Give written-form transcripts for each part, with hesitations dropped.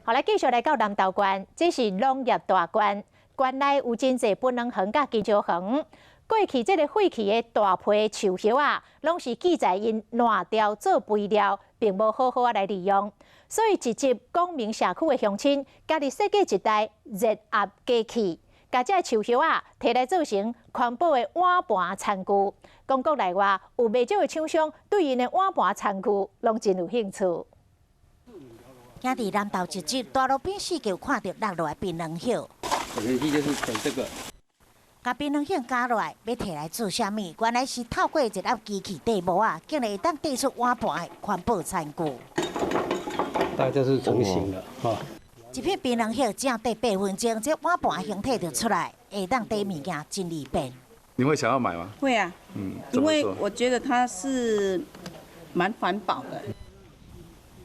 好，来继续来到南投县，这是农业大县，县内有真侪槟榔园甲香蕉园。过去这个废弃的大批树叶啊，拢是记载因烂掉做肥料，并无好好来利用。所以一集光明社区的乡亲，家己设计一台热压机器，把这树叶啊摕来做成环保的碗盘餐具。讲国内外有袂少的厂商对因的碗盘餐具拢真有兴趣。行伫南投一集大路边四就看到落落来槟榔叶。我们就是等这个。 甲槟榔叶加落来，要摕来做啥物？原来是透过热压机器地模啊，竟然会当制出碗盘的环保餐具。大概就是成型了哈。一片槟榔叶只要得8分钟，这碗盘形体就出来，会当底物件真利便。你会想要买吗？会啊，因为我觉得它是蛮环保的。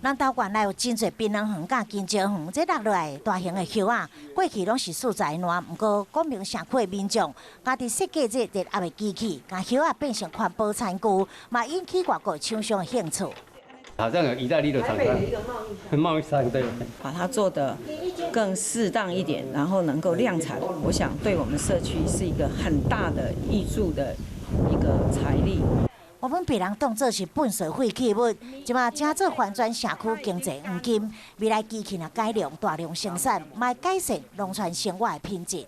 南投县内有真侪槟榔园甲香蕉园，这落落来大型的叶啊，过去拢是素材烂，不过公明社区的民众家己设计这热压的机器，将叶啊变成环保餐具，嘛引起外国厂商的兴趣。好像有意大利的厂商，贸易商对。把它做得更适当一点，然后能够量产，我想对我们社区是一个很大的益处的一个财力。 我们被人当作是粪扫废弃物，即马正做翻转社区经济黄金。未来机器若改良大量生产，卖改善农村生活的品质。